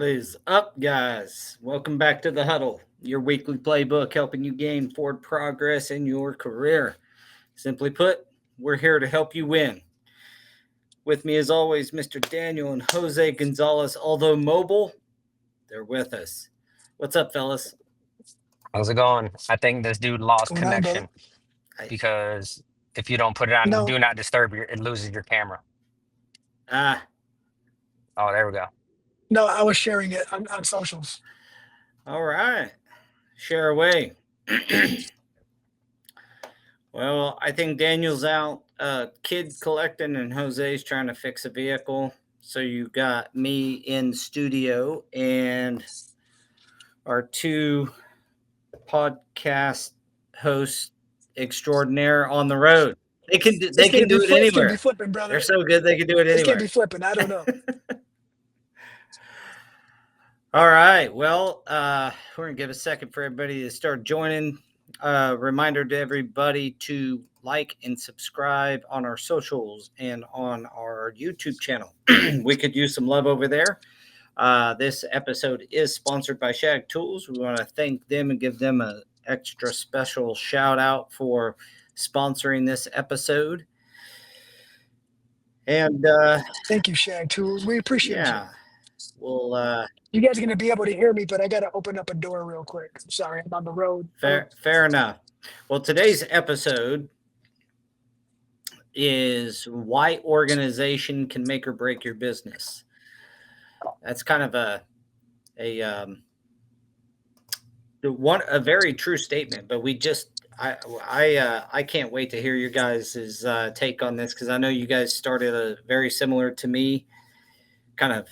What is up, guys? Welcome back to the Huddle, your weekly playbook helping you gain forward progress in your career. Simply put, we're here to help you win. With me, as always, Mr. Daniel and Jose Gonzalez. Although mobile, they're with us. What's up, fellas? How's it going? I think this dude What's lost going on, brother? connection because if you don't put it on No, do not disturb, it loses your camera. Ah, Oh, there we go. no, I was sharing it on socials. all right. Share away. Well, I think Daniel's out kid collecting and Jose's trying to fix a vehicle. So you got me in studio and our two podcast hosts extraordinaire on the road. They can do, they It's can gonna be do it it's gonna be anywhere. flipping, They're brother. so good they can do it It's gonna be anywhere. flipping. I don't know. All right. Well, we're gonna give a second for everybody to start joining. Reminder to everybody to like and subscribe on our socials and on our YouTube channel. We could use some love over there. This episode is sponsored by Shag Tools. We want to thank them and give them an extra special shout out for sponsoring this episode. And Thank you, Shag Tools. We appreciate you. yeah, we'll You guys are gonna be able to hear me, but I gotta open up a door real quick. Sorry, I'm on the road. fair enough. Well, today's episode is why organization can make or break your business. That's kind of a a very true statement. But I can't wait to hear your guys' take on this because I know you guys started a very similar to me, kind of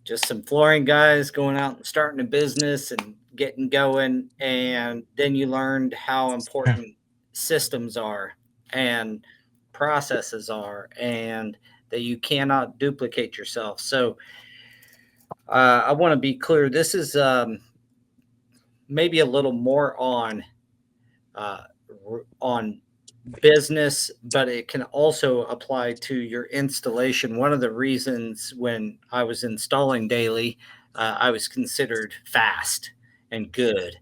just some flooring guys going out and starting a business and getting going, and then you learned how important systems are and processes are, and that you cannot duplicate yourself. So I want to be clear. This is maybe a little more uh, on business, but it can also apply to your installation. One of the reasons when I was installing daily, I was considered fast and good.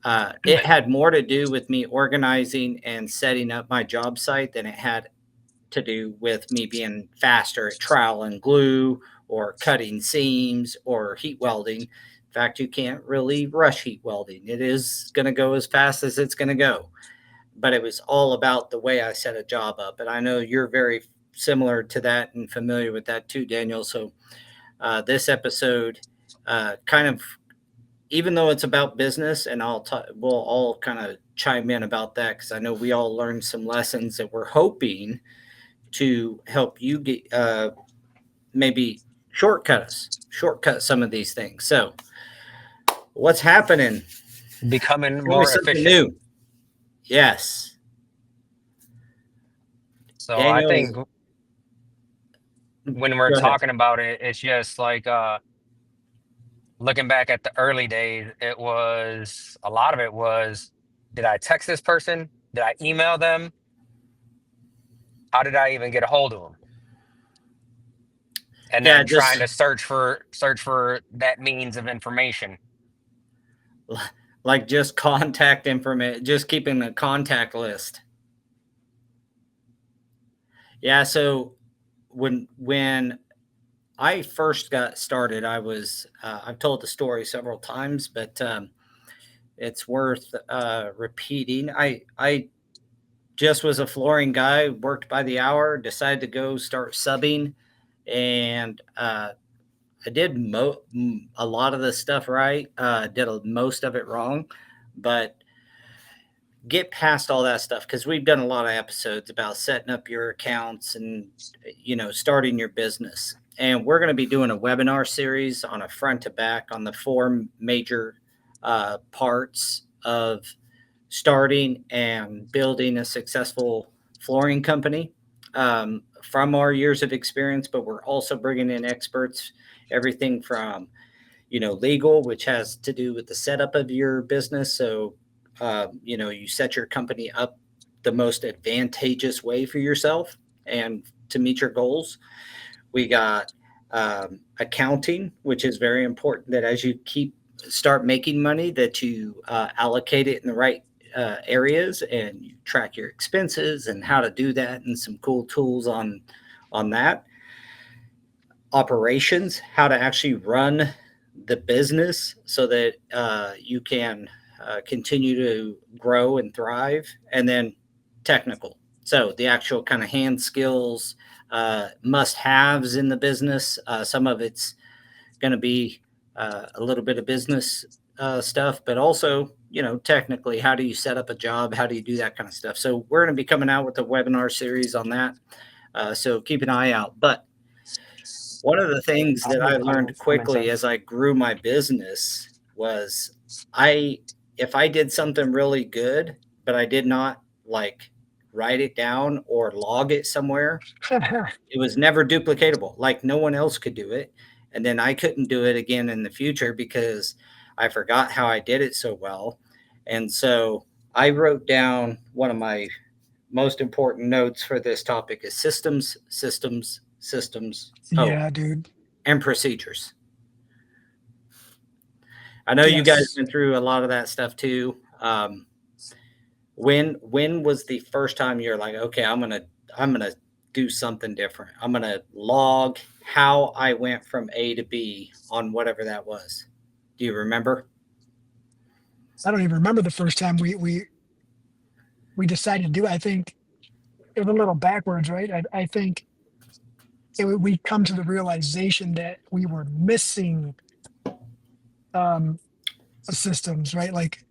It had more to do with me organizing and setting up my job site than it had to do with me being faster at trowel and glue or cutting seams or heat welding. In fact, you can't really rush heat welding. It is going to go as fast as it's going to go. But it was all about the way I set a job up. And I know you're very similar to that and familiar with that too, Daniel. So this episode kind of, even though it's about business, and we'll all kind of chime in about that because I know we all learned some lessons that we're hoping to help you get maybe shortcut some of these things. So, what's happening? Becoming Tell me more something efficient. new. Yes, So I Daniel. think when we're Go ahead. talking about it, it's just like looking back at the early days, it was a lot of it was, did I text this person? Did I email them? How did I even get a hold of them? And Yeah, then trying just to search for that means of information. like just contact information, just keeping a contact list. Yeah. So when I first got started, I was I've told the story several times, but it's worth repeating. I just was a flooring guy, worked by the hour, decided to go start subbing, and I did a lot of the stuff right, did most of it wrong, but get past all that stuff because we've done a lot of episodes about setting up your accounts and starting your business. And we're going to be doing a webinar series on a front to back on the four major parts of starting and building a successful flooring company from our years of experience. But we're also bringing in experts, everything from legal, which has to do with the setup of your business. So you set your company up the most advantageous way for yourself and to meet your goals. We got accounting, which is very important, that as you start making money, that you allocate it in the right areas, and you track your expenses and how to do that, and some cool tools on that. Operations, how to actually run the business so that you can continue to grow and thrive. And then technical, so the actual kind of hand skills, must haves in the business. Some of it's going to be a little bit of business stuff, but also, technically, how do you set up a job? How do you do that kind of stuff? So we're going to be coming out with a webinar series on that. So keep an eye out. But one of the things that I learned quickly as I grew my business was if I did something really good, but I did not like write it down or log it somewhere, it was never duplicatable. Like no one else could do it. And then I couldn't do it again in the future because I forgot how I did it so well. And so I wrote down one of my most important notes for this topic is systems, systems, systems. Yeah, dude. And procedures. I know you guys Yes. went through a lot of that stuff too. When was the first time you're like, okay, I'm gonna do something different. I'm gonna log how I went from A to B on whatever that was. Do you remember? I don't even remember the first time we decided to do it. I think it was a little backwards, right? I think we come to the realization that we were missing systems, right? Like,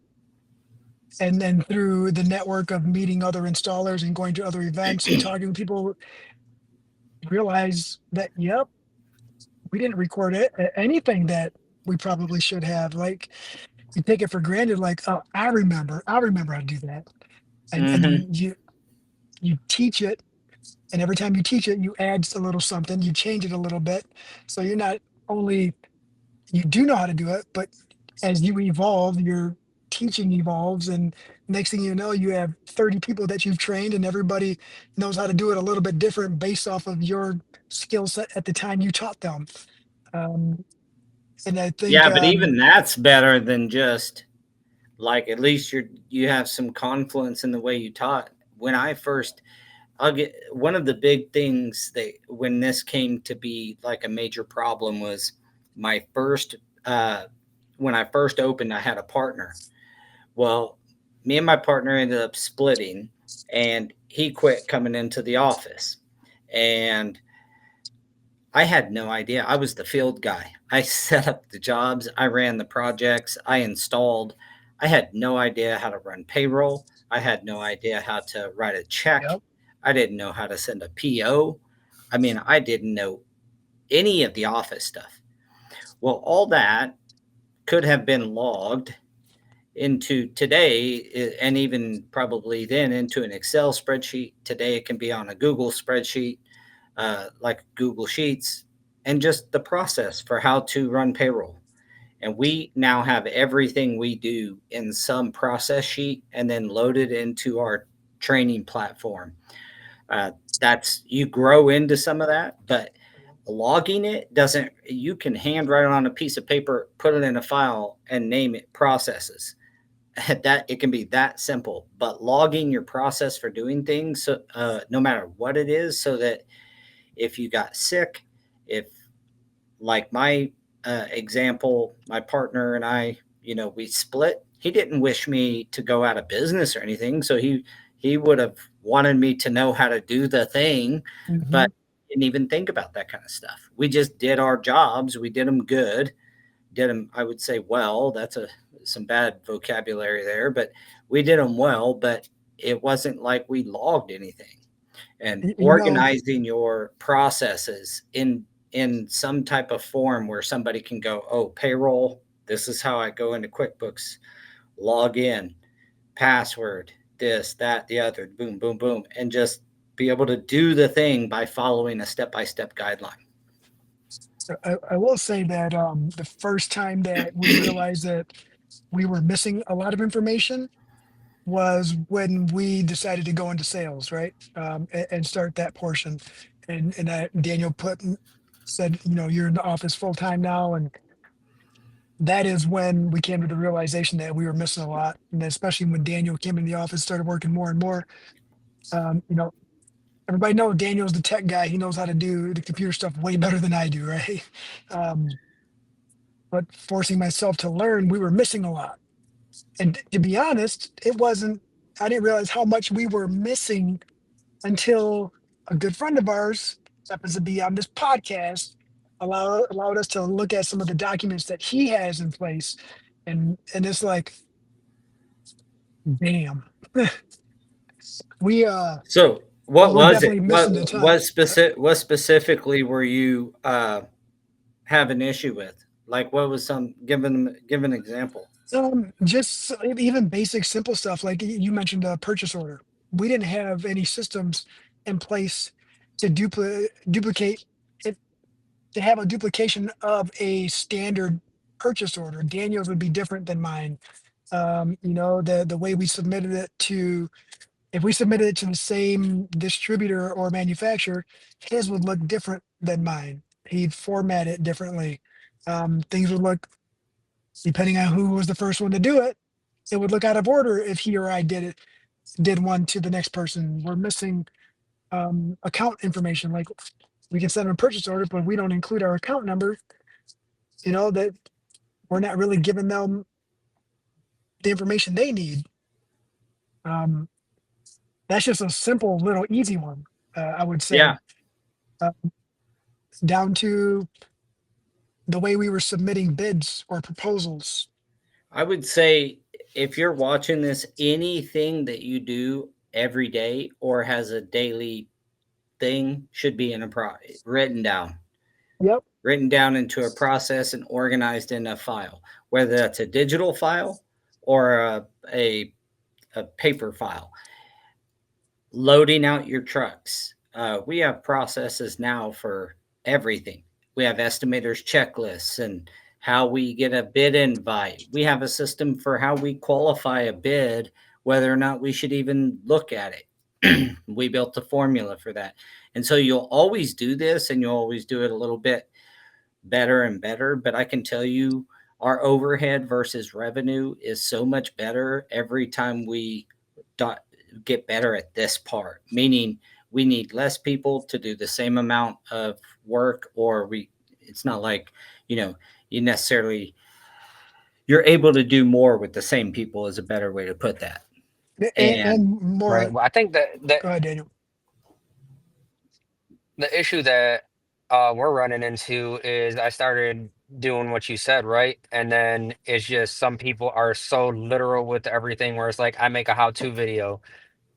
and then through the network of meeting other installers and going to other events and talking to people, realize that, yep, we didn't record anything that we probably should have. Like, you take it for granted, like, oh, I remember how to do that. And Mm-hmm. then you teach it, and every time you teach it, you add a little something, you change it a little bit. So you're not only, you do know how to do it, but as you evolve, your teaching evolves, and next thing you know, you have 30 people that you've trained, and everybody knows how to do it a little bit different based off of your skill set at the time you taught them. And I think, Yeah, but even that's better than just like, at least you have some confluence in the way you taught. When I first, I'll get one of the big things that when this came to be like a major problem was my first when I first opened, I had a partner. Well, me and my partner ended up splitting, and he quit coming into the office. And I had no idea. I was the field guy. I set up the jobs, I ran the projects, I installed. I had no idea how to run payroll. I had no idea how to write a check. yep. I didn't know how to send a PO. I mean, I didn't know any of the office stuff. Well, all that could have been logged into today, and even probably then into an Excel spreadsheet. Today, it can be on a Google spreadsheet, like Google Sheets, and just the process for how to run payroll. And we now have everything we do in some process sheet and then loaded into our training platform. That's you grow into some of that, but logging it doesn't. You can handwrite it on a piece of paper, put it in a file, and name it processes. That it can be that simple. But logging your process for doing things, so, no matter what it is, so that if you got sick, if like my example, my partner and I, we split. He didn't wish me to go out of business or anything, so he would have wanted me to know how to do the thing, Mhm. but didn't even think about that kind of stuff. We just did our jobs. We did them good. Did them, I would say, well. That's some bad vocabulary there, but we did them well. But it wasn't like we logged anything. And You know, organizing your processes in some type of form where somebody can go, oh, payroll, this is how I go into QuickBooks, log in, password, this, that, the other, boom, boom, boom, and just be able to do the thing by following a step-by-step guideline. so I will say that the first time that we realized that we were missing a lot of information was when we decided to go into sales, right? And start that portion. And Daniel put said, you're in the office full time now. And that is when we came to the realization that we were missing a lot. And especially when Daniel came in the office, started working more and more. Um, you know, Everybody knows Daniel's the tech guy. He knows how to do the computer stuff way better than I do, right? Um, but forcing myself to learn, we were missing a lot. And to be honest, I didn't realize how much we were missing until a good friend of ours happens to be on this podcast, allowed us to look at some of the documents that he has in place. And it's like, damn, we So what we're was it? definitely missing the time. What specifically were you have an issue with? Like what was some give an example? Just even basic simple stuff like you mentioned a purchase order. We didn't have any systems in place to duplicate it, to have a duplication of a standard purchase order. Daniel's would be different than mine. The way we submitted it to, if we submitted it to the same distributor or manufacturer, his would look different than mine. He'd format it differently. Things would look, depending on who was the first one to do it, it would look out of order if he or I did one to the next person. We're missing account information. Like we can send them a purchase order, but we don't include our account number. That we're not really giving them the information they need. Um, that's just a simple, little, easy one. I would Yeah, say, uh, down to the way we were submitting bids or proposals. I would say if you're watching this, anything that you do every day or has a daily thing should be in a Yep. written down into a process and organized in a file, whether that's a digital file or a paper file. Loading out your trucks. We have processes now for everything. We have estimators checklists and how we get a bid invite. We have a system for how we qualify a bid, whether or not we should even look at it. We built a formula for that. And so you'll always do this and you'll always do it a little bit better and better. But I can tell you, our overhead versus revenue is so much better every time we get better at this part, meaning we need less people to do the same amount of work, or it's not like, you necessarily, you're able to do more with the same people is a better way to put that. And And Right. more. Well, I think that Go ahead, Daniel. the issue that we're running into is I started doing what you said, right? And then it's just some people are so literal with everything where it's like I make a how-to video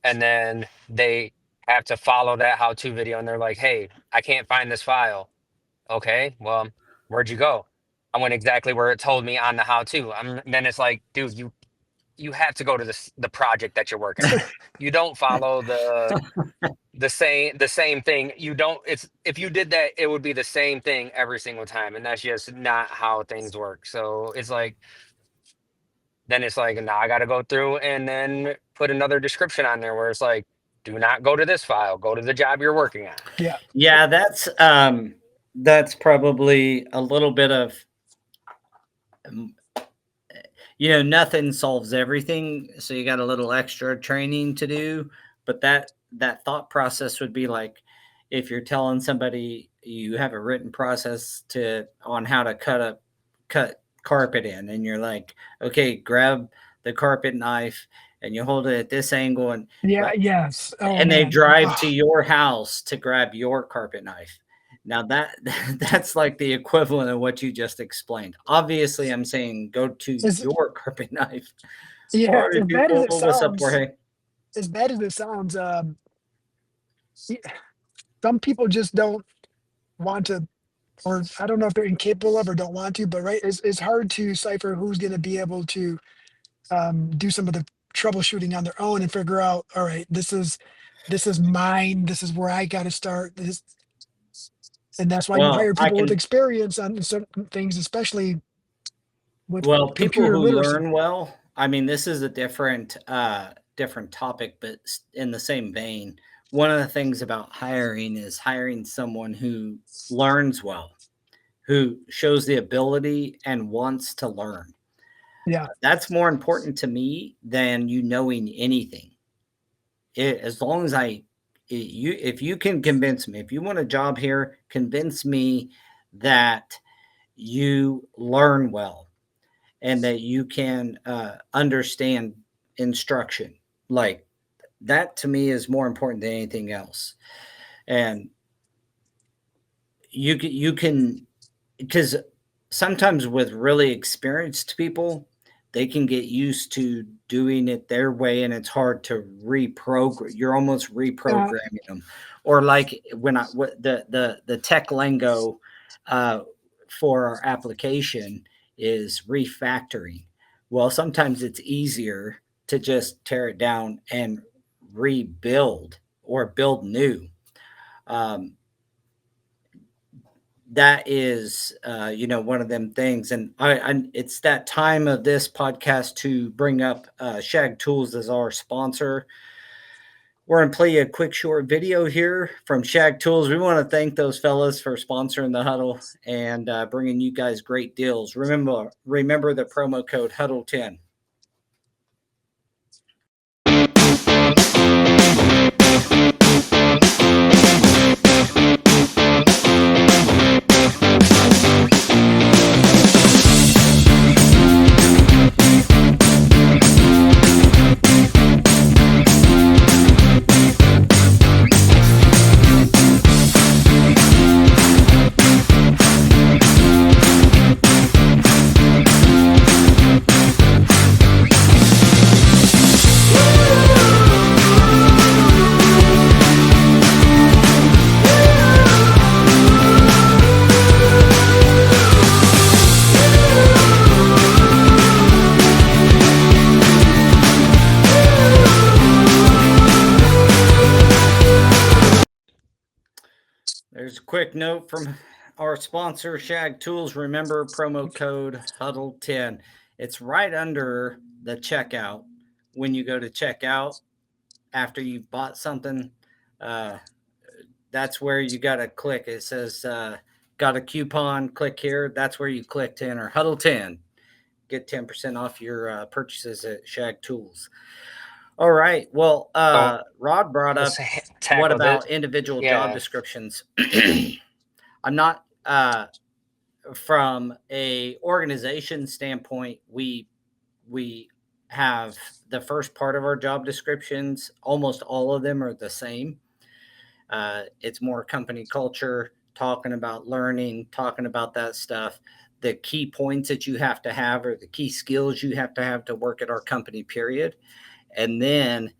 and then they have to follow that how-to video and they're like, hey, I can't find this file. Okay, well, where'd you go? I went exactly where it told me on the how-to. Then it's like, dude, you have to go to the project that you're working on. You don't follow the same thing. You don't, it's, if you did that it would be the same thing every single time, and that's just not how things work. So it's like, then it's like now I got to go through and then put another description on there where it's like, do not go to this file, go to the job you're working on. Yeah. yeah, that's probably a little bit of, um, nothing solves everything. So you got a little extra training to do, but that thought process would be like if you're telling somebody you have a written process on how to cut carpet in, and you're like, okay, grab the carpet knife and you hold it at this angle, and Yeah. Yes. Oh and they man. drive to Ah, your house to grab your carpet knife. Now that's like the equivalent of what you just explained. Obviously, I'm saying go to as your carpet knife. yeah, Sorry, as bad as people. it What's up, sounds, Jorge? as bad as it sounds, y- some people just don't want to, or I don't know if they're incapable of or don't want to, but right, it's hard to cipher who's going to be able to do some of the troubleshooting on their own and figure out, all right, this is mine, this is where I got to start. And that's why you Well, hire I people with can. experience on certain things, especially with Well, people computer who literacy. learn well. I mean, this is a different topic, but in the same vein, one of the things about hiring is hiring someone who learns well, who shows the ability and wants to learn. Yeah. That's more important to me than you knowing anything. As long as if you can convince me, if you want a job here, convince me that you learn well and that you can understand instruction. Like that to me is more important than anything else. And you can because sometimes with really experienced people, they can get used to doing it their way and it's hard to reprogram. You're almost Uh, reprogramming them. Or like when the tech lingo uh, for our application is refactoring. Well, sometimes it's easier to just tear it down and rebuild or build new. Um, that is one of them things, and it's that time of this podcast to bring up Shag Tools as our sponsor. We're going to play a quick short video here from Shag Tools. We want to thank those fellas for sponsoring the Huddle and bringing you guys great deals. Remember the promo code Huddle10. There's a quick note from our sponsor, Shag Tools. Remember promo code Huddle10. It's right under the checkout. When you go to checkout after you've bought something, uh, that's where you got to click. It says, got a coupon, click here. That's where you click to enter Huddle10. Get 10% off your purchases at Shag Tools. All right. Well, So Rod brought up let's what tackle this. about individual job Yeah, descriptions? I'm not from a organization standpoint, we have the first part of our job descriptions. Almost all of them are the same. It's more company culture, talking about learning, talking about that stuff. The key points that you have to have, or the key skills you have to work at our company. Period. And then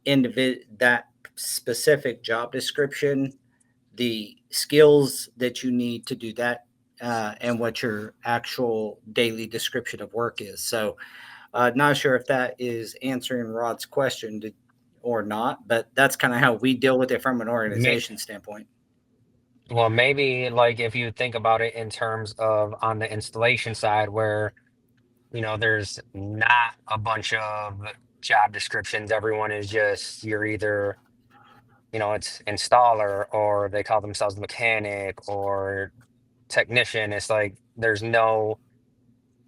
that specific job description, the skills that you need to do that, and what your actual daily description of work is. So, not sure if that is answering Rod's question or not, but that's kind of how we deal with it from an may, organization standpoint. well, maybe like if you think about it in terms of on the installation side, where there's not a bunch of job descriptions. Everyone is just you're either it's installer or they call themselves mechanic or technician. It's like there's no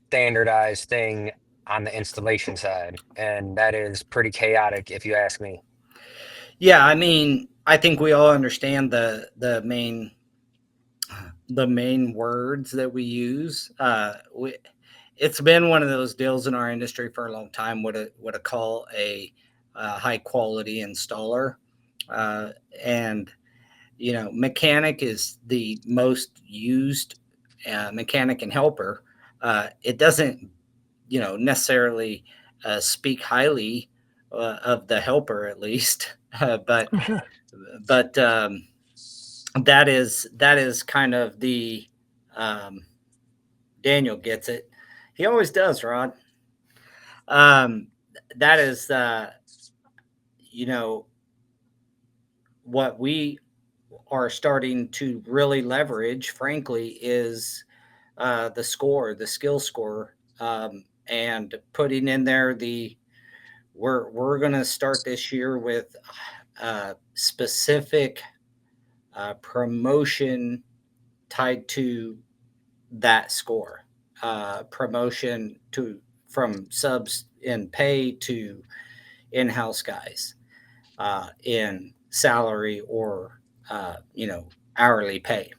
standardized thing on the installation side, and that is pretty chaotic if you ask me. Yeah, I mean, I think we all understand the main words that we use. It's been one of those deals in our industry for a long time. What I call a high quality installer, and mechanic is the most used, mechanic and helper. It doesn't necessarily speak highly of the helper, at least, but that is kind of the um, Daniel gets it. He always does, Rod. Um, that is, you know, what we are starting to really leverage, frankly, is the skill score, and putting in there we're going to start this year with specific promotion tied to that score. Promotion to from subs in pay to in-house guys in salary or hourly pay,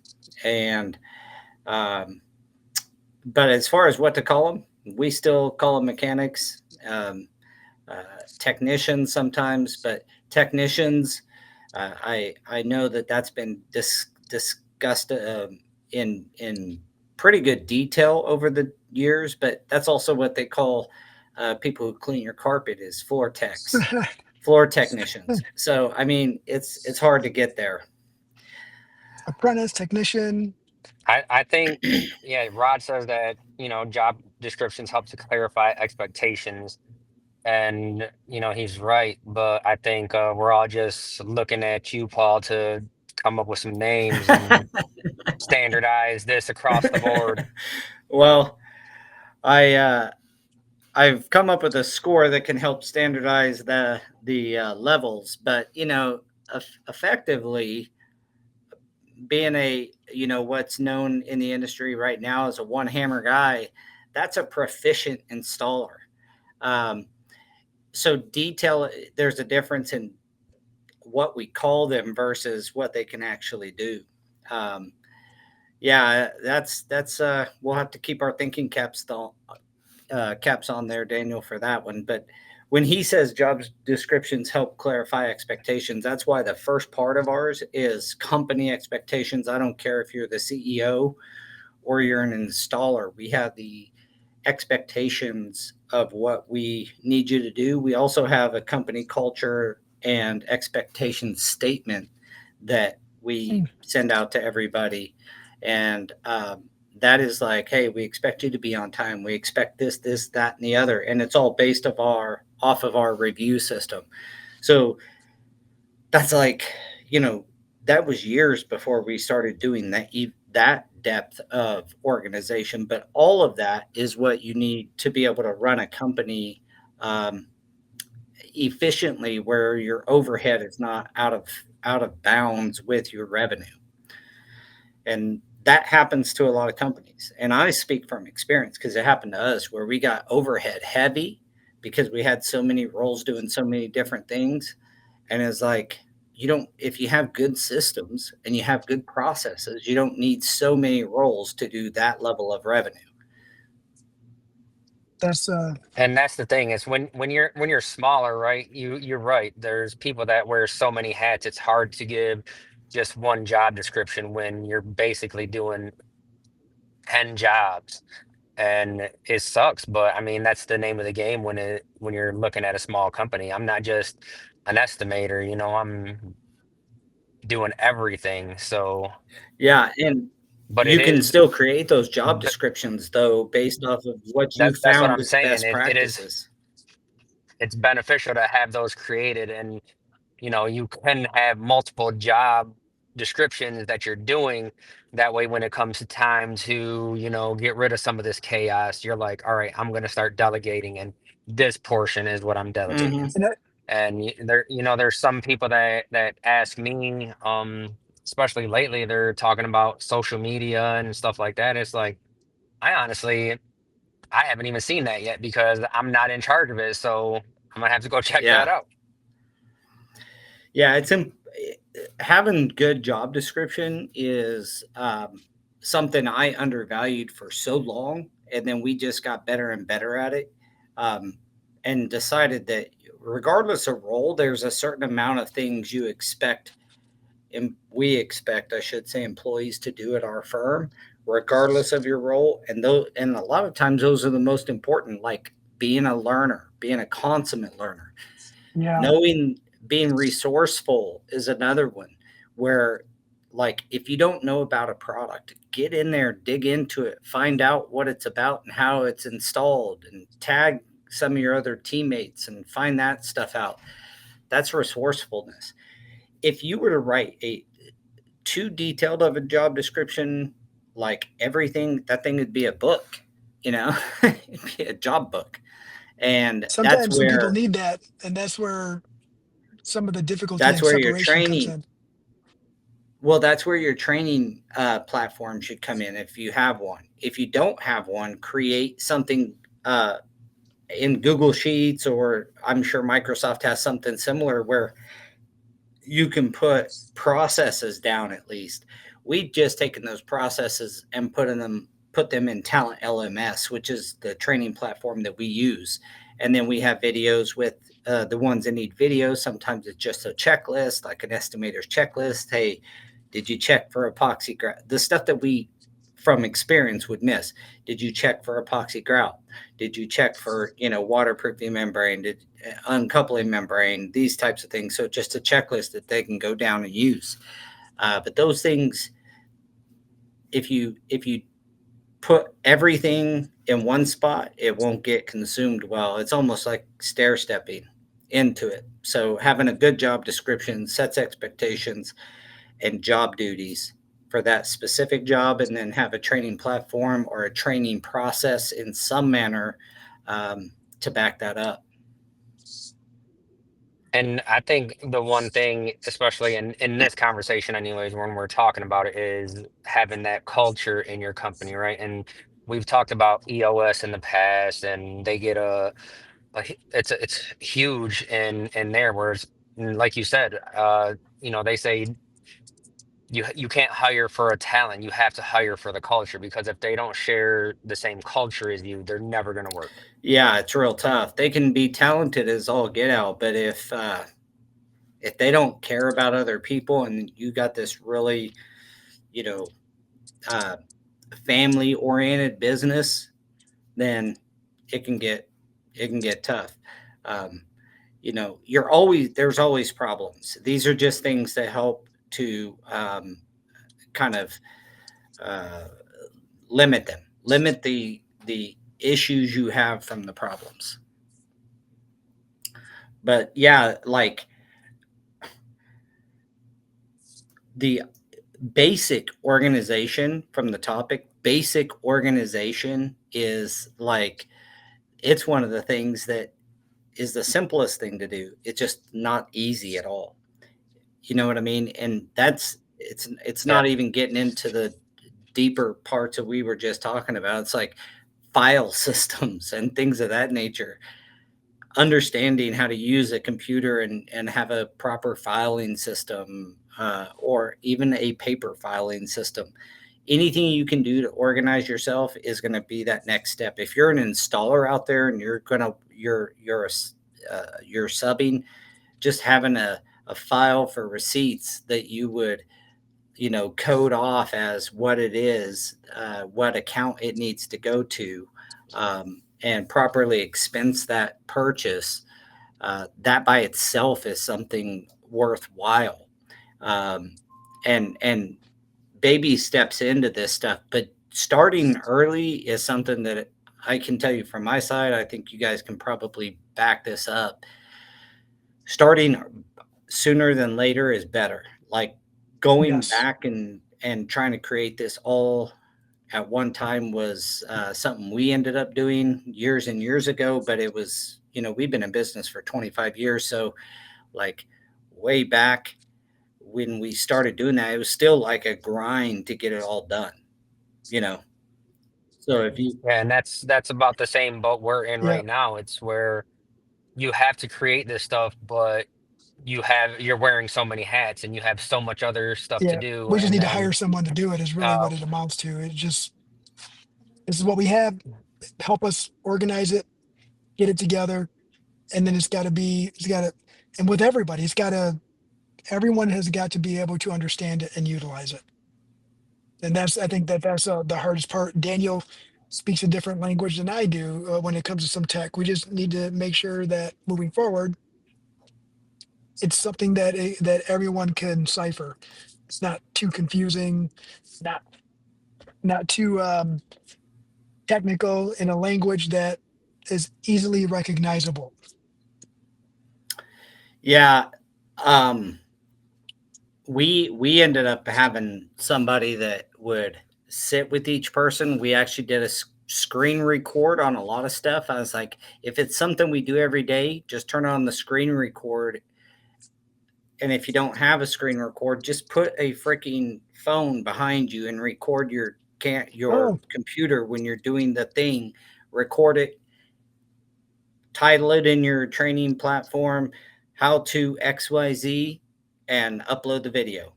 and but as far as what to call them, we still call them mechanics, technicians sometimes, but technicians. I know that that's been discussed in pretty good detail over the years, but that's also what they call people who clean your carpet is floor techs, floor technicians. So I mean, it's hard to get there. Apprentice, technician. I think, yeah, Rod says that, job descriptions help to clarify expectations. And, he's right. But I think we're all just looking at you, Paul, to come up with some names and standardize this across the board. Well, I I've come up with a score that can help standardize the levels, but effectively being a what's known in the industry right now as a one hammer guy, that's a proficient installer. Um, so detail, there's a difference in what we call them versus what they can actually do. Um, yeah, that's we'll have to keep our thinking caps on there, Daniel, for that one. But when he says job descriptions help clarify expectations, that's why the first part of ours is company expectations. I don't care if you're the CEO or you're an installer. We have the expectations of what we need you to do. We also have a company culture and expectation statement that we send out to everybody. And that is like, hey, we expect you to be on time. We expect this, that, and the other. And it's all based off of our review system. So that's like, that was years before we started doing that depth of organization. But all of that is what you need to be able to run a company um, efficiently, where your overhead is not out of bounds with your revenue. And that happens to a lot of companies. And I speak from experience because it happened to us where we got overhead heavy because we had so many roles doing so many different things. And it's like, you don't, if you have good systems and you have good processes, you don't need so many roles to do that level of revenue. That's And that's the thing is when you're smaller, right? You're right. There's people that wear so many hats. It's hard to give just one job description when you're basically doing 10 jobs. And it sucks, but I mean that's the name of the game when you're looking at a small company. I'm not just an estimator, I'm doing everything. So, Yeah. And but it you can is still create those job b- descriptions, though, based off of what you that's what found I'm as saying. best It is practices. it's beneficial to have those created, and you can have multiple job descriptions that you're doing. That way when it comes to time to get rid of some of this chaos, you're like, all right, I'm going to start delegating, and this portion is what I'm Hmm. delegating. and that, And there's some people that ask me, especially lately, they're talking about social media and stuff like that. It's like, I haven't even seen that yet because I'm not in charge of it, so I'm gonna have to go check that Yeah. out. Yeah. Having good job description is something I undervalued for so long. And then we just got better and better at it, um, and decided that regardless of role, there's a certain amount of things you expect, and we expect, I should say, employees to do at our firm, regardless of your role. And a lot of times those are the most important, like being a learner, being a consummate learner, yeah, knowing, being resourceful is another one, where like if you don't know about a product, get in there, dig into it, find out what it's about and how it's installed, and tag some of your other teammates and find that stuff out. That's resourcefulness. If you were to write a too detailed of a job description, like everything, that thing would be a book, it'd be a job book. And that's sometimes some people where, need that, and that's where some of the difficulty That's and where your separation comes training. in. Well, that's where your training platform should come in if you have one. If you don't have one, create something in Google Sheets, or I'm sure Microsoft has something similar where you can put processes down at least. We've just taken those processes and put them in Talent LMS, which is the training platform that we use. And then we have videos with the ones that need videos. Sometimes it's just a checklist, like an estimator's checklist. Hey, did you check for epoxy grout? The stuff that we from experience would miss. Did you check for epoxy grout? Did you check for, waterproofing membrane? Did uncoupling membrane? These types of things. So just a checklist that they can go down and use. But those things, if you put everything in one spot, it won't get consumed well. It's almost like stair stepping into it. So having a good job description sets expectations and job duties for that specific job, and then have a training platform or a training process in some manner to back that up. And I think the one thing, especially in this conversation, anyways, when we're talking about it, is having that culture in your company, right? And we've talked about EOS in the past, and they get it's huge in there. Whereas, like you said, they say you can't hire for a talent, you have to hire for the culture, because if they don't share the same culture as you, they're never going to work. Yeah, it's real tough. They can be talented as all get out, but if they don't care about other people, and you got this really, you know, uh, family oriented business, then it can get tough. Um, there's always problems. These are just things that help to kind of uh, limit the issues you have from the problems. But yeah, like the basic organization from the topic, basic organization is like, it's one of the things that is the simplest thing to do. It's just not easy at all. You know what I mean? And it's Yeah. not even getting into the deeper parts that we were just talking about. It's like file systems and things of that nature. Understanding how to use a computer and have a proper filing system, or even a paper filing system. Anything you can do to organize yourself is going to be that next step. If you're an installer out there and you're subbing, just having a file for receipts that you would code off as what it is, what account it needs to go to, and properly expense that purchase, that by itself is something worthwhile. Um, and baby steps into this stuff, but starting early is something that I can tell you from my side. I think you guys can probably back this up. Starting sooner than later is better. Like going Yes. back and trying to create this all at one time was something we ended up doing years and years ago, but it was, we've been in business for 25 years. So like way back when we started doing that, it was still like a grind to get it all done, you know? So if you, Yeah, and that's about the same boat we're in Yeah. right now. It's where you have to create this stuff, but you're wearing so many hats and you have so much other stuff to Yeah. do. We just And need to then hire someone to do it is really uh what it amounts to. It just, this is what we have. Help us organize it, get it together. And then it's got to, and with everybody, everyone has got to be able to understand it and utilize it. And I think that's the hardest part. Daniel speaks a different language than I do when it comes to some tech. We just need to make sure that moving forward, it's something that everyone can cipher. It's not too confusing, not not too technical, in a language that is easily recognizable. yeah, um, we ended up having somebody that would sit with each person. We actually did a screen record on a lot of stuff. I was like, if it's something we do every day, just turn on the screen record And if you don't have a screen record, just put a freaking phone behind you and record your Oh, computer when you're doing the thing. Record it, title it in your training platform, how to XYZ, and upload the video.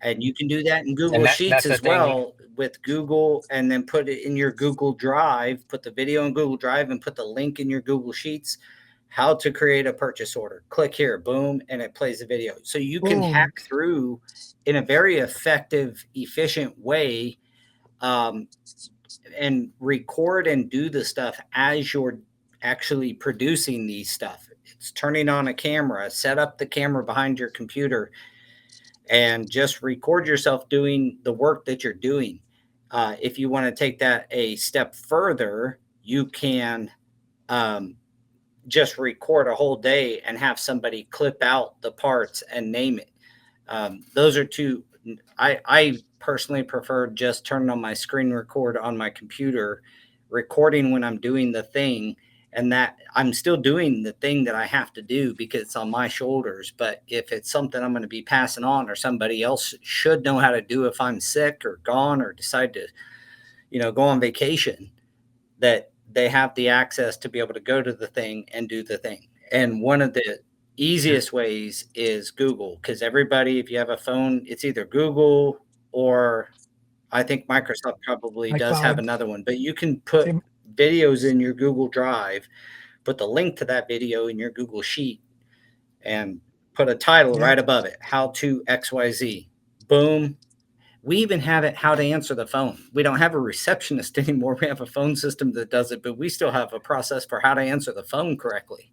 And you can do that in And Google Sheets that's the as thing. well with Google, and then put it in your Google Drive, put the video in Google Drive and put the link in your Google Sheets. How to create a purchase order. Click here, boom, and it plays the video. So you can hack boom. through in a very effective, efficient way, um, and record and do the stuff as you're actually producing these stuff. It's turning on a camera, set up the camera behind your computer, and just record yourself doing the work that you're doing. If you want to take that a step further, you can um, just record a whole day and have somebody clip out the parts and name it. Those are two. I personally prefer just turning on my screen record on my computer, recording when I'm doing the thing, and that I'm still doing the thing that I have to do because it's on my shoulders. But if it's something I'm going to be passing on, or somebody else should know how to do if I'm sick or gone or decide to, go on vacation, that they have the access to be able to go to the thing and do the thing. And one of the easiest ways is Google, because everybody, if you have a phone, it's either Google, or I think Microsoft probably does have iCloud. another one, but you can put Same. videos in your Google Drive, put the link to that video in your Google Sheet, and put a title Yep. right above it, how to XYZ. Boom. We even have it how to answer the phone. We don't have a receptionist anymore. We have a phone system that does it, but we still have a process for how to answer the phone correctly.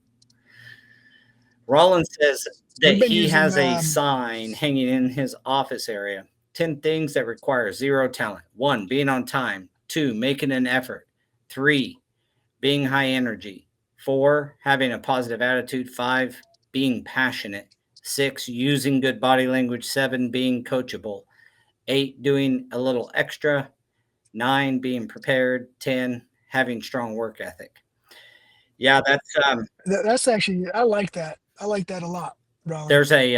Rollins says that We've been he using has a sign hanging in his office area. 10 things that require zero talent. 1, being on time. 2, making an effort. 3, being high energy. 4, having a positive attitude. 5, being passionate. 6, using good body language. 7, being coachable. 8, doing a little extra. 9, being prepared. 10, having strong work ethic. Yeah, that's actually, I like that. I like that a lot, Ron. there's a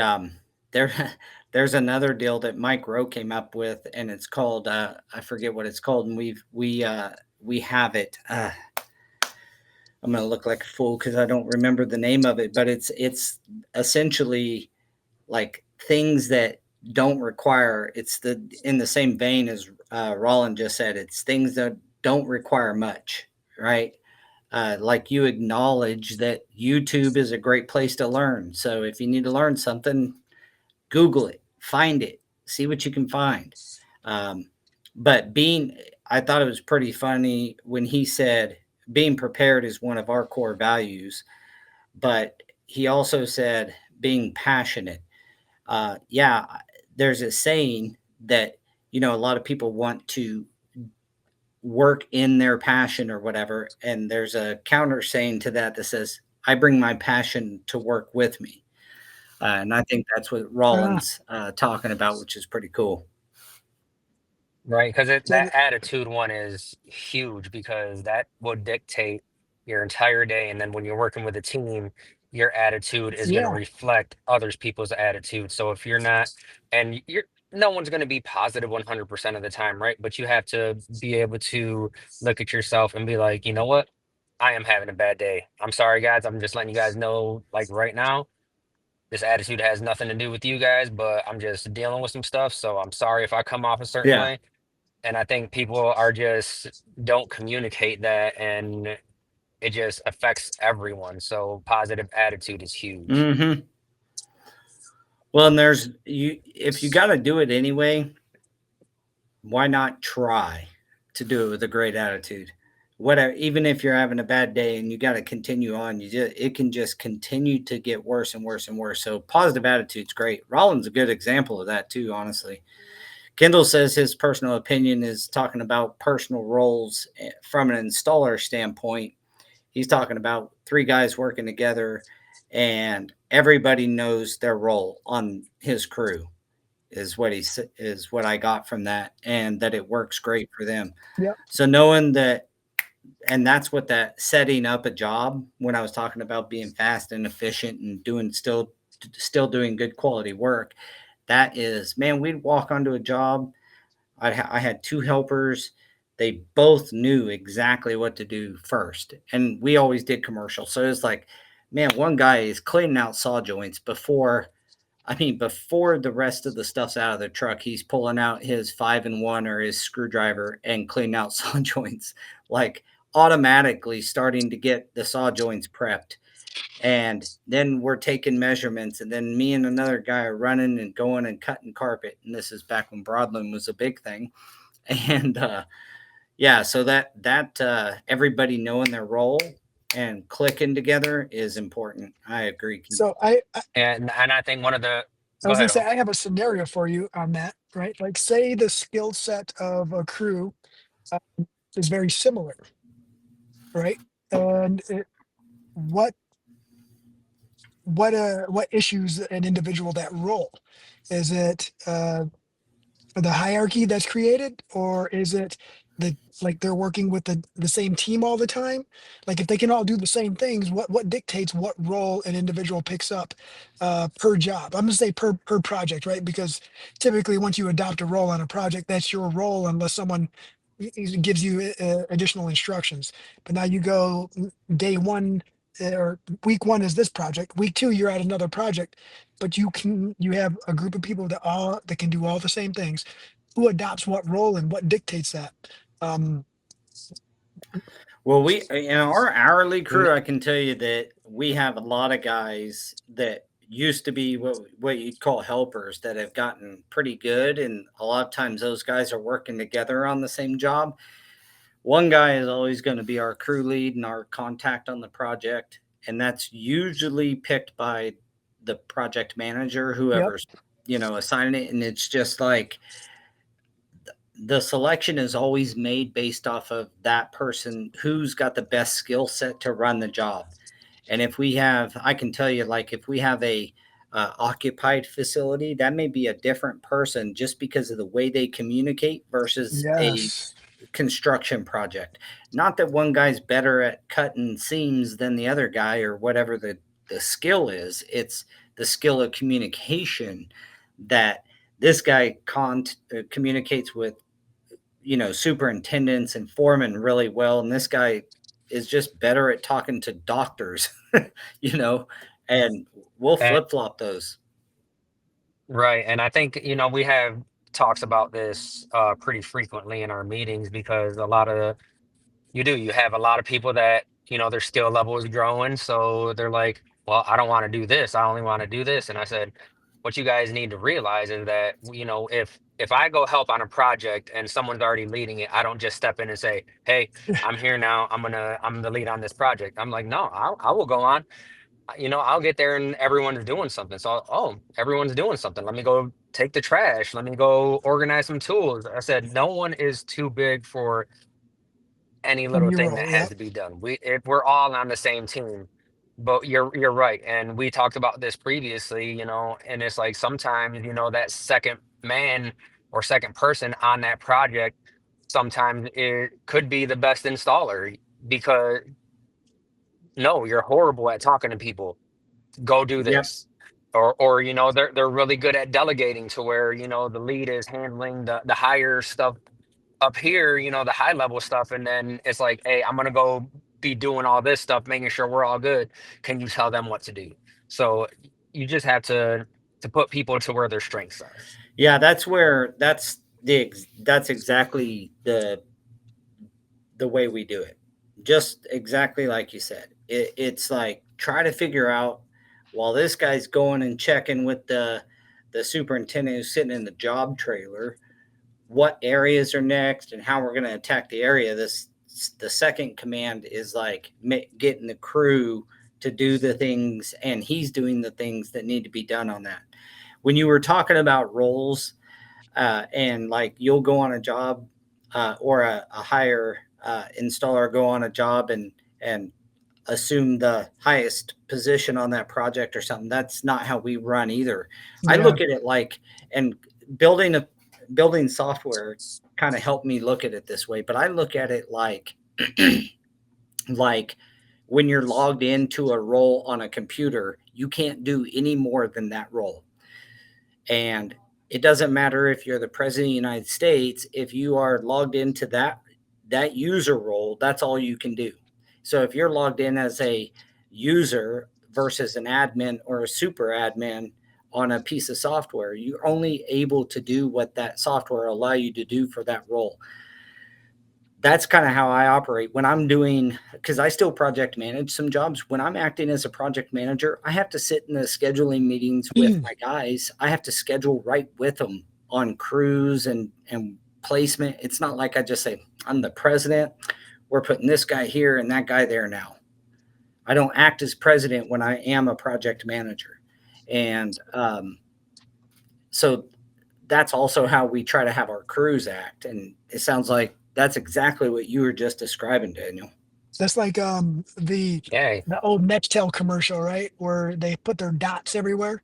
there there's another deal that Mike Rowe came up with, and it's called I forget what it's called, and we have it. I'm gonna look like a fool because I don't remember the name of it, but it's essentially like things that don't require. It's in the same vein as Roland just said. It's things that don't require much, right? Like you acknowledge that YouTube is a great place to learn. So if you need to learn something, Google it, find it, see what you can find. Um, but I thought it was pretty funny when he said being prepared is one of our core values, but he also said being passionate. Yeah, there's a saying that, a lot of people want to work in their passion or whatever. And there's a counter saying to that that says, I bring my passion to work with me. And I think that's what Ah, Rollins talking about, which is pretty cool. Right, because so that attitude one is huge because that will dictate your entire day. And then when you're working with a team, your attitude is going to yeah, reflect others people's attitude. So if you're not, and you're, no one's going to be positive 100% of the time, right? But you have to be able to look at yourself and be like, you know what? I am having a bad day. I'm sorry, guys. I'm just letting you guys know, like right now, this attitude has nothing to do with you guys, but I'm just dealing with some stuff. So I'm sorry if I come off a certain Yeah. way. And I think people are just don't communicate that, and it just affects everyone. So positive attitude is huge. Mm-hmm. Well, and if you got to do it anyway, why not try to do it with a great attitude? Whatever, even if you're having a bad day and you got to continue on, it can just continue to get worse and worse and worse. So positive attitude's great. Rollins a good example of that too, honestly. Kendall says his personal opinion is talking about personal roles from an installer standpoint. He's talking about 3 guys working together and everybody knows their role on his crew is what I got from that, and that it works great for them. yep, So knowing that, and that's what that setting up a job, when I was talking about being fast and efficient and still doing good quality work. That is, man, we'd walk onto a job. I had two helpers. They both knew exactly what to do first. And we always did commercial. So it's like, man, one guy is cleaning out saw joints before the rest of the stuff's out of the truck. He's pulling out his 5-in-1 or his screwdriver and cleaning out saw joints, like automatically starting to get the saw joints prepped. And then we're taking measurements, and then me and another guy are running and going and cutting carpet. And this is back when broadloom was a big thing. And yeah, so that everybody knowing their role and clicking together is important. I agree. So I And I think one of the I go was ahead. gonna say I have a scenario for you on that, right? Like, say the skill set of a crew is very similar, right? And what what issues an individual that role? Is it the hierarchy that's created, or is it the like they're working with the same team all the time? Like, if they can all do the same things, what dictates what role an individual picks up per job? I'm gonna say per project, right? Because typically once you adopt a role on a project, that's your role unless someone gives you additional instructions. But now you go day one or week one is this project, week two you're at another project, but you have a group of people that can do all the same things. Who adopts what role and what dictates that? Um, Well, we in our hourly crew, I can tell you that we have a lot of guys that used to be what you'd call helpers that have gotten pretty good, and a lot of times those guys are working together on the same job. One guy is always going to be our crew lead and our contact on the project, and that's usually picked by the project manager, yep. whoever's assigning it, and it's just like the selection is always made based off of that person who's got the best skill set to run the job. And if we have, I can tell you, like if we have a occupied facility, that may be a different person just because of the way they communicate versus a Yes. construction project. Not that one guy's better at cutting seams than the other guy or whatever the skill is. It's the skill of communication that this guy communicates with superintendents and foremen really well, and this guy is just better at talking to doctors, and we'll And flip-flop those. right. And I think, we have talks about this pretty frequently in our meetings because you have a lot of people that, their skill level is growing. So they're like, well, I don't want to do this. I only want to do this. And I said, what you guys need to realize is that, if I go help on a project and someone's already leading it, I don't just step in and say, hey, I'm here now. I'm the lead on this project. I'm like, no, I will go on. I'll get there and everyone's doing something. So, oh, everyone's doing something. Let me go take the trash. Let me go organize some tools. I said, no one is too big for any little New thing that role. has Yep. to be done. We're all on the same team. But you're right. And we talked about this previously, and it's like sometimes, that second man or second person on that project, sometimes it could be the best installer because no, you're horrible at talking to people, go do Yep. this. Or they're really good at delegating to where the lead is handling the higher stuff up here, the high level stuff, and then it's like, hey, I'm gonna go be doing all this stuff, making sure we're all good. Can you tell them what to do? So you just have to put people to where their strengths are. Yeah, that's exactly the way we do it. Just exactly like you said. It's like try to figure out while this guy's going and checking with the superintendent who's sitting in the job trailer, what areas are next and how we're going to attack the area. The second command is like getting the crew to do the things, and he's doing the things that need to be done on that. When you were talking about roles, and like you'll go on a job, or a higher installer go on a job and assume the highest position on that project or something. That's not how we run either. I Yeah. look at it like, and building software kind of helped me look at it this way, but I look at it like like when you're logged into a role on a computer, you can't do any more than that role. And it doesn't matter if you're the president of the United States, if you are logged into that user role, that's all you can do. So if you're logged in as a user versus an admin or a super admin on a piece of software, you're only able to do what that software allow you to do for that role. That's kind of how I operate when I'm doing, because I still project manage some jobs. When I'm acting as a project manager, I have to sit in the scheduling meetings with my guys. I have to schedule right with them on crews and placement. It's not like I just say, I'm the president, we're putting this guy here and that guy there now. I don't act as president when I am a project manager. And so that's also how we try to have our crews act. And it sounds like that's exactly what you were just describing, Daniel. That's like the old Nextel commercial, right? Where they put their dots everywhere.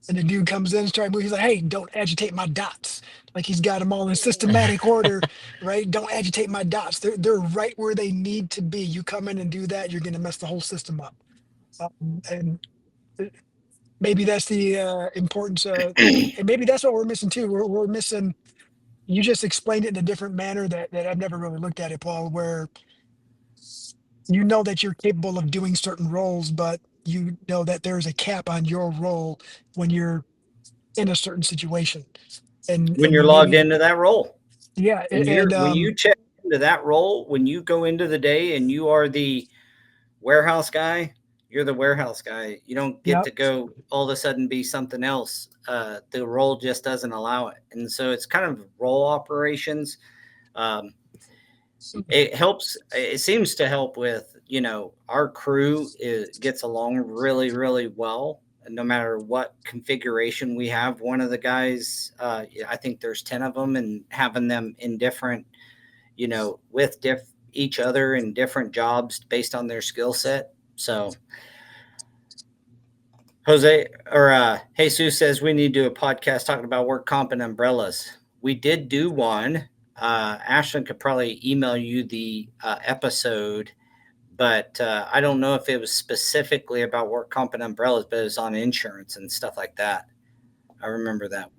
And the dude comes in and tries to move. He's like, hey, don't agitate my dots. Like he's got them all in systematic order, right? Don't agitate my dots. They're right where they need to be. You come in and do that, you're gonna mess the whole system up. And maybe that's the importance and maybe that's what we're missing too. We're missing, you just explained it in a different manner that I've never really looked at it, Paul, where you know that you're capable of doing certain roles, but you know that there's a cap on your role when you're in a certain situation. And When you're logged maybe, into that role, yeah, when you check into that role, when you go into the day and you are the warehouse guy, you're the warehouse guy. You don't get yep. to go all of a sudden be something else. The role just doesn't allow it. And so it's kind of role operations. It helps. It seems to help with, our crew gets along really, really well. No matter what configuration we have, one of the guys, I think there's 10 of them, and having them in different, with each other in different jobs based on their skill set. So Jose or Jesus says we need to do a podcast talking about work comp and umbrellas. We did do one. Ashlyn could probably email you the episode, but I don't know if it was specifically about work comp and umbrellas, but it was on insurance and stuff like that. I remember that.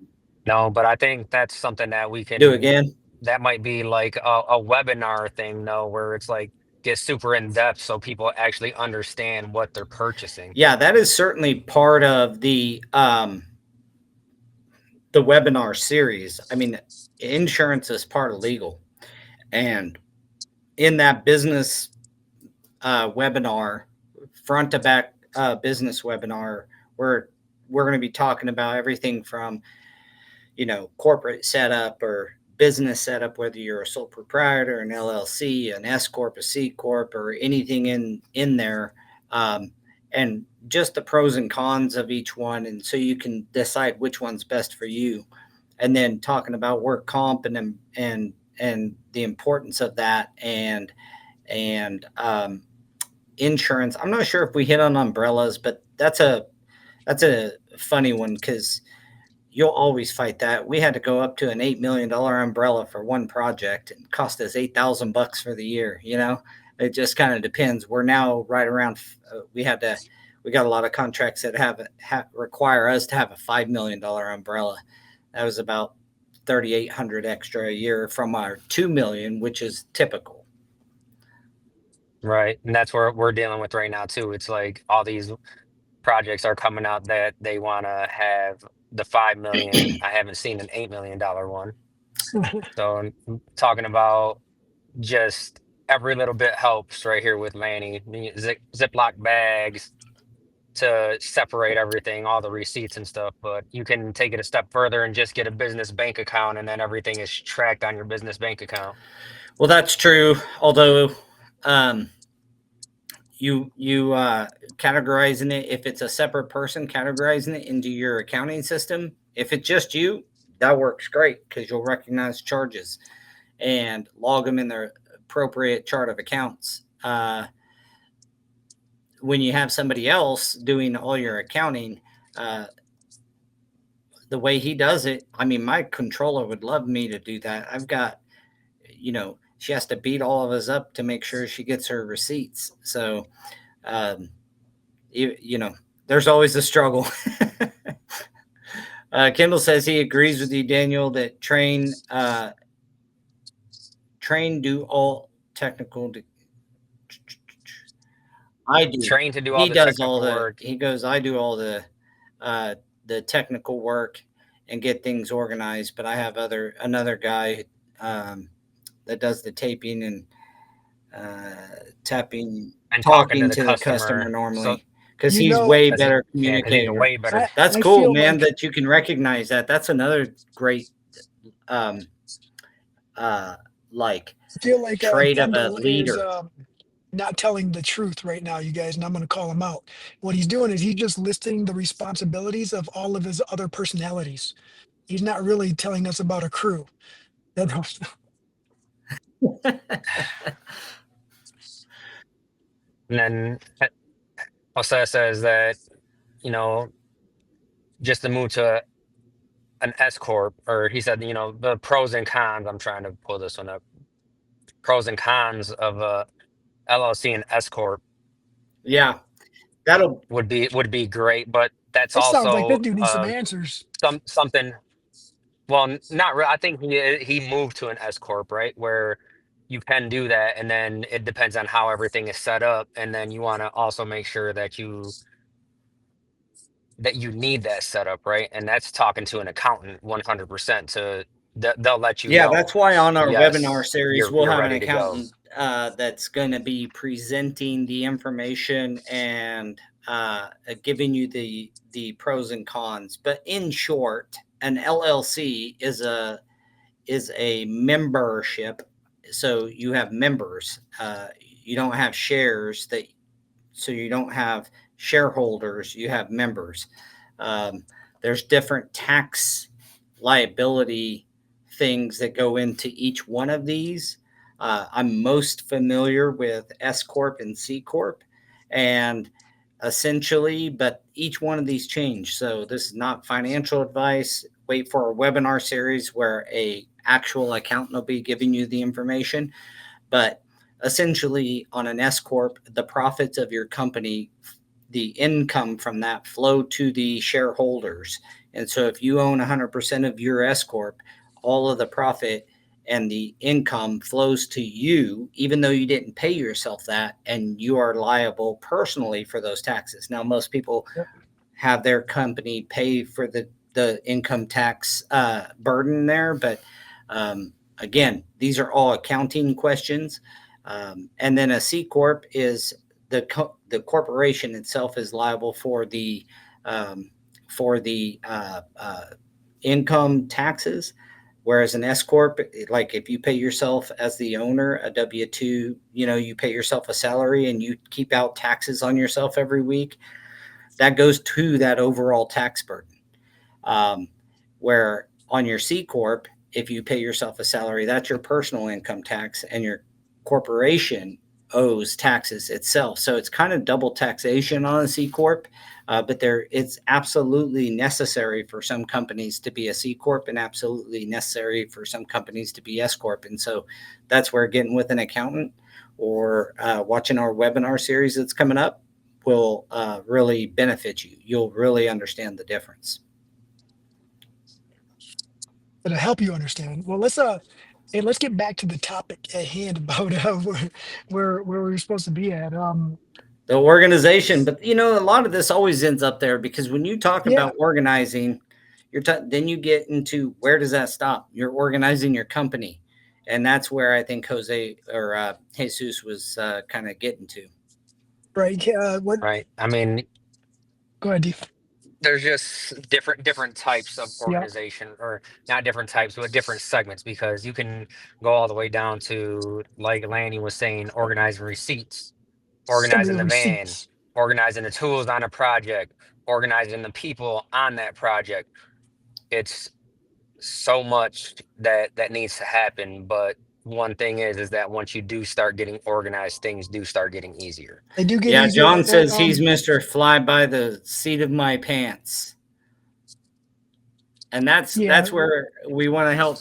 No, but I think that's something that we Do can, again. that might be like a webinar thing, no, where it's like get super in depth so people actually understand what they're purchasing. Yeah, that is certainly part of the webinar series. I mean, insurance is part of legal, and in that business webinar, front to back business webinar, we're going to be talking about everything from, corporate setup or business setup, whether you're a sole proprietor, an LLC, an S corp, a C corp, or anything in there, and just the pros and cons of each one, and so you can decide which one's best for you. And then talking about work comp and the importance of that, and insurance. I'm not sure if we hit on umbrellas, but that's a funny one because you'll always fight that. We had to go up to an $8 million umbrella for one project and cost us $8,000 for the year. It just kind of depends. We're now right around, we got a lot of contracts that require us to have a $5 million umbrella. That was about 3,800 extra a year from our 2 million, which is typical. Right. And that's where we're dealing with right now too. It's like all these projects are coming out that they want to have the 5 million. I haven't seen an $8 million one. So talking about just every little bit helps right here with Lanny. Ziploc bags to separate everything, all the receipts and stuff. But you can take it a step further and just get a business bank account, and then everything is tracked on your business bank account. Well, that's true. Although, you categorizing it, if it's a separate person, categorizing it into your accounting system, if it's just you, that works great because you'll recognize charges and log them in their appropriate chart of accounts. When you have somebody else doing all your accounting, the way he does it, I mean, my controller would love me to do that. I've got, she has to beat all of us up to make sure she gets her receipts. So you know, there's always a struggle. Kendall says he agrees with you, Daniel, that train do all technical. I do. Trained to do all He the does all technical the. work. He goes. I do all the technical work and get things organized. But I have another guy that does the taping and tapping, And talking to talking the to the customer customer. So normally because You he's know, way because he, better yeah, because he's a communicator. way better. That's I cool, feel man. like That you can recognize that. That's another great um, like trait of a Kendall is leader. not telling the truth right now, you guys, and I'm going to call him out. What he's doing is he's just listing the responsibilities of all of his other personalities. He's not really telling us about a crew. That- And then Jose says that, you know, just to move to an S corp, or he said, you know, the pros and cons. I'm trying to pull this one up. Pros and cons of a LLC and S corp Yeah, that'll. would be great, but that's It sounds like this also dude needs some answers. something. Well, not really. I think he moved to an S corp, right, where you can do that, and then it depends on how everything is set up, and then you want to also make sure that you need that setup, right? And that's talking to an accountant 100% they'll let you Yeah, know, that's why on our webinar yes, series, you're we'll you're have an ready to go. accountant that's going to be presenting the information and giving you the pros and cons. But in short, an LLC is a membership. So you have members. You don't have shares that. So you don't have shareholders. You have members. Um, there's different tax liability things that go into each one of these. I'm most familiar with S corp and C corp, and essentially, but each one of these change. So this is not financial advice. Wait for a webinar series where a actual accountant will be giving you the information. But essentially, on an S corp, the profits of your company, the income from that flow to the shareholders. And so if you own 100% of your S corp, all of the profit and the income flows to you, even though you didn't pay yourself that, and you are liable personally for those taxes. Now, most people Yep. have their company pay for the income tax burden there, but again, these are all accounting questions. And then a C corp is the corporation itself is liable for the um, income taxes, whereas an S corp, like if you pay yourself as the owner a W-2, you pay yourself a salary and you keep out taxes on yourself every week. That goes to that overall tax burden. Um, where on your C corp, if you pay yourself a salary, that's your personal income tax, and your corporation owes taxes itself. So it's kind of double taxation on a C corp, but it's absolutely necessary for some companies to be a C corp, and absolutely necessary for some companies to be S corp. And so that's where getting with an accountant or watching our webinar series that's coming up will really benefit you. You'll really understand the difference. It'll help you understand. Well, let's get back to the topic at hand about where we're supposed to be at. The organization, but a lot of this always ends up there because when you talk Yeah, about organizing, then you get into where does that stop? You're organizing your company, and that's where I think Jose or Jesus was kind of getting to. right. What? Right. I mean, Go ahead, Dee. there's just different types of Yeah, organization, or not different types, but different segments, because you can go all the way down to, like Lanny was saying, organizing receipts, send me organizing the the van, receipts. organizing the tools on a project, organizing the people on that project. It's so much that needs to happen, but one thing is that once you do start getting organized, things do start getting easier. They do get Yeah, easier. John says he's Mr. Fly by the seat of my pants. And Yeah, that's where we want to help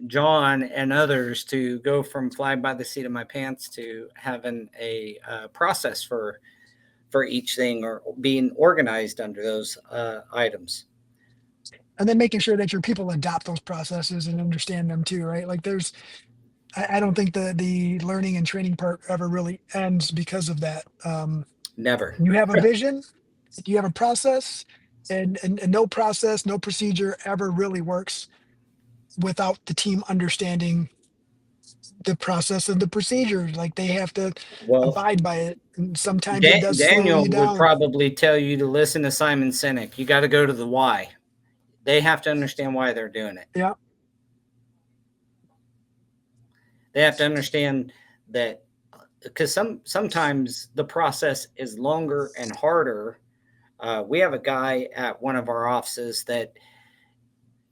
John and others to go from fly by the seat of my pants to having a process for for each thing or being organized under those items. And then making sure that your people adopt those processes and understand them too, right? Like I don't think the learning and training part ever really ends because of that. Never. You have a vision, you have a process, and no process, no procedure ever really works without the team understanding the process and the procedure. Like they have to Well, abide by it. And sometimes it does slow Daniel you would down. probably tell you to listen to Simon Sinek. You got to go to the why. They have to understand why they're doing it. Yeah. They have to understand that because sometimes the process is longer and harder. We have a guy at one of our offices that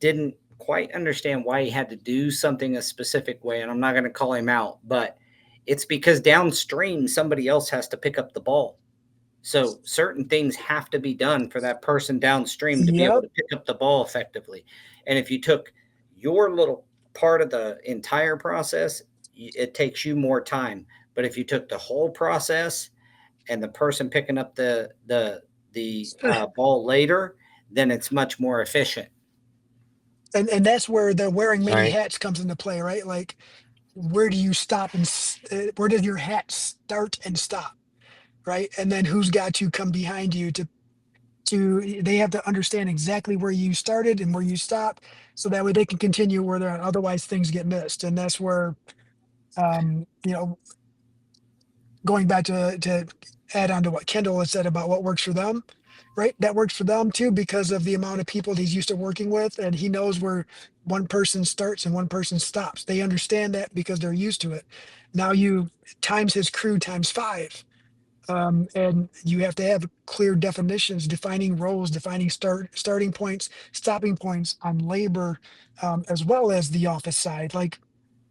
didn't quite understand why he had to do something a specific way, and I'm not going to call him out, but it's because downstream somebody else has to pick up the ball. So certain things have to be done for that person downstream to be able Yep. to pick up the ball effectively. And if you took your little part of the entire process, it takes you more time. But if you took the whole process and the person picking up the ball later, then it's much more efficient. And that's where the wearing many Right. hats comes into play, right? Like where do you stop and where does your hat start and stop, right? And then who's got to come behind you to they have to understand exactly where you started and where you stop, so that way they can continue where they're at. Otherwise things get missed. And that's where you know, going back to add on to what Kendall has said about what works for them, right? That works for them too because of the amount of people he's used to working with, and he knows where one person starts and one person stops. They understand that because they're used to it. Now you times his crew times five, and you have to have clear definitions, defining roles, defining starting points, stopping points on labor, as well as the office side. Like,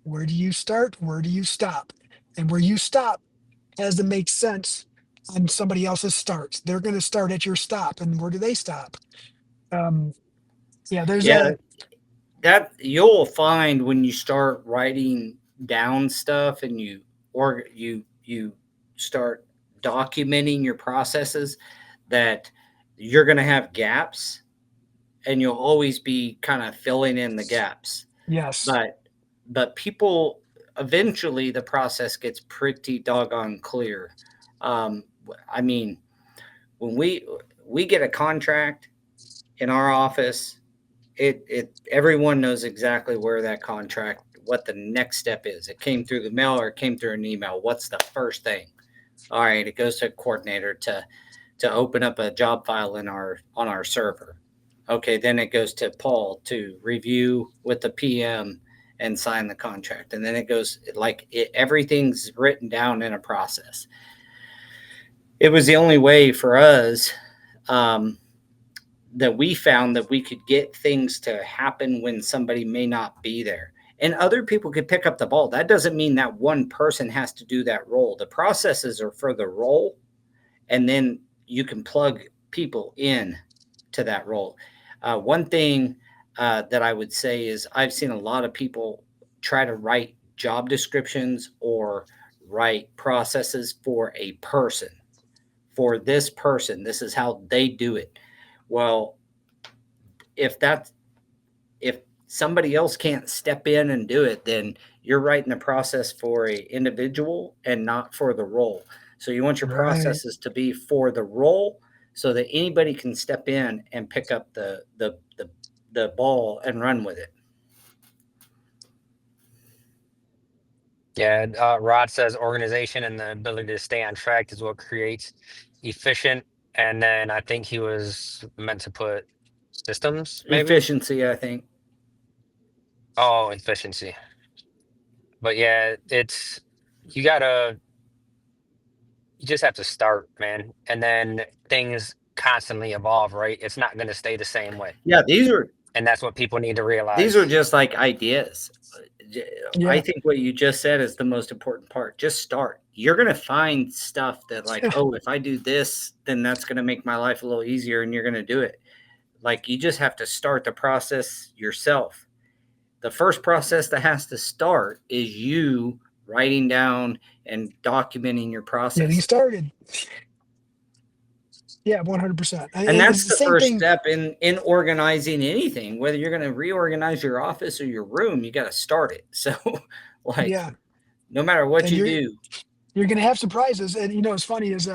where do you start? Where do you stop? And where you stop has to make sense on somebody else's starts. They're going to start at your stop, and where do they stop? Um, yeah, there's Yeah, a that you'll find when you start writing down stuff and you start documenting your processes that you're going to have gaps and you'll always be kind of filling in the gaps. yes, But people eventually the process gets pretty doggone clear. I mean, when we get a contract in our office, it everyone knows exactly where that contract, what the next step is. It came through the mail or it came through an email. What's the first thing? All right, it goes to a coordinator to open up a job file in our on our server. Okay, then it goes to Paul to review with the PM and sign the contract. And then it goes like everything's written down in a process. It was the only way for us um, that we found that we could get things to happen when somebody may not be there. And other people could pick up the ball. That doesn't mean that one person has to do that role. The processes are for the role, and then you can plug people in to that role. One thing that I would say is I've seen a lot of people try to write job descriptions or write processes for a person. For this person, this is how they do it. Well, if that's if somebody else can't step in and do it, then you're writing a process for a individual and not for the role. So you want your right. processes to be for the role so that anybody can step in and pick up the ball and run with it. Yeah. Rod says organization and the ability to stay on track is what creates efficient. And then I think he was meant to put systems, maybe. Efficiency, I think. Oh, efficiency. But yeah, it's you gotta you just have to start, man. And then things constantly evolve, right? It's not gonna stay the same way. Yeah, And that's what people need to these are realize. just like ideas. I Yeah. think what you just said is the most important part. Just start. You're going to find stuff that, like, oh, if I do this, then that's going to make my life a little easier, and you're going to do it. Like, you just have to start the process yourself. The first process that has to start is you writing down and documenting your Getting process. started. Yeah, 100%. And It's that's the the same first thing. step in organizing anything. Whether you're going to reorganize your office or your room, you got to start it. So, like, Yeah, no matter what and you do, you're going to have surprises. And it's funny is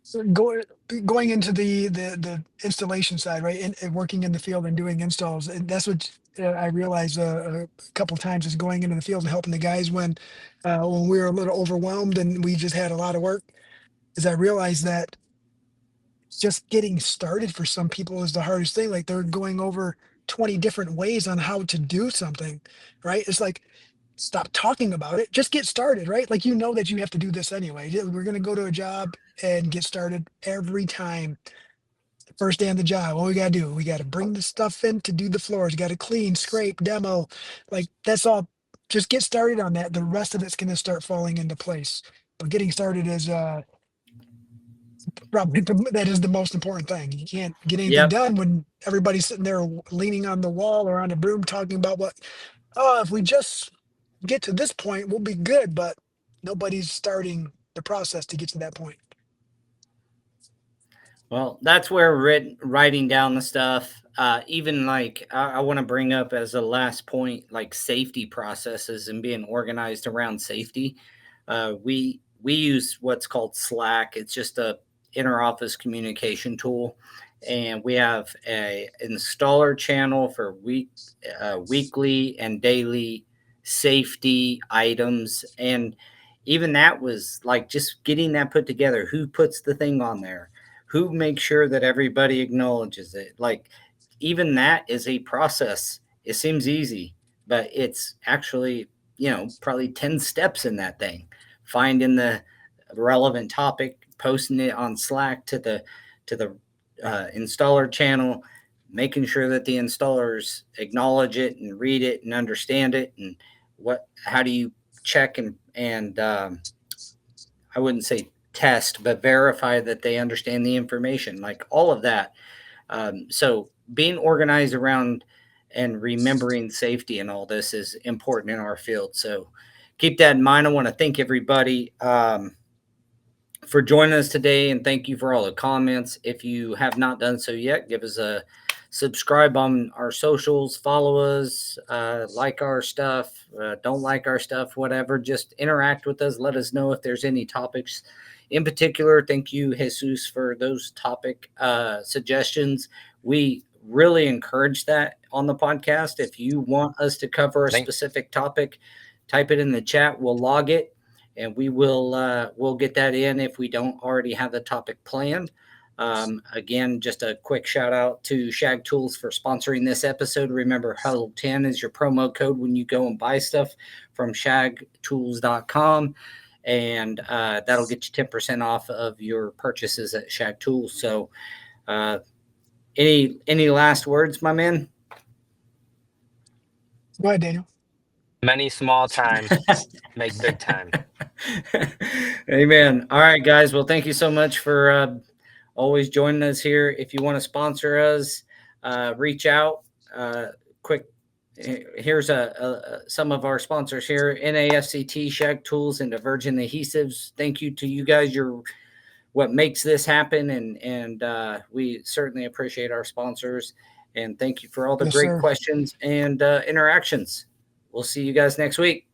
so going into the installation side, right, and working in the field and doing installs, and that's what I realized a couple times is going into the field and helping the guys when we were a little overwhelmed and we just had a lot of work. Is I realized that just getting started for some people is the hardest thing. Like they're going over 20 different ways on how to do something, right? It's like, stop talking about it. Just get started, right? Like, that you have to do this anyway. We're going to go to a job and get started every time. First day on the job, what we got to do? We got to bring the stuff in to do the floors. Got to clean, scrape, demo. Like, that's all. Just get started on that. The rest of it's going to start falling into place. But getting started is probably that is the most important thing. You can't get anything yep. done when everybody's sitting there leaning on the wall or on a broom talking about if we just get to this point, we'll be good. But nobody's starting the process to get to that point. Well, that's where writing down the stuff, even like I want to bring up as a last point, like safety processes and being organized around safety. We use what's called Slack. It's just a inter-office communication tool, and we have a installer channel for weekly and daily safety items, and even that was like just getting that put together. Who puts the thing on there? Who makes sure that everybody acknowledges it? Like, even that is a process. It seems easy, but it's actually, probably 10 steps in that thing. Finding the relevant topic, posting it on Slack to the installer channel, making sure that the installers acknowledge it and read it and understand it, and how do you check and I wouldn't say test, but verify that they understand the information, like all of that. So being organized around and remembering safety and all this is important in our field. So keep that in mind. I want to thank everybody for joining us today, and thank you for all the comments. If you have not done so yet, give us a subscribe on our socials, follow us, like our stuff, don't like our stuff, whatever. Just interact with us. Let us know if there's any topics in particular. Thank you, Jesus, for those topic suggestions. We really encourage that on the podcast. If you want us to cover a specific topic, type it in the chat. We'll log it, and we'll get that in if we don't already have the topic planned. Again, just a quick shout out to Shag Tools for sponsoring this episode. Remember, Huddle 10 is your promo code when you go and buy stuff from shagtools.com, and that'll get you 10% off of your purchases at Shag Tools. So any last words, my man? Go ahead, Daniel. Many small time make big time. Amen. All right, guys. Well, thank you so much for always joining us here. If you want to sponsor us, reach out. Quick, here's some of our sponsors here: NAFCT, Shag Tools, and Divergent Adhesives. Thank you to you guys. You're what makes this happen, and we certainly appreciate our sponsors. And thank you for all the Yes, great sir. questions and interactions. We'll see you guys next week.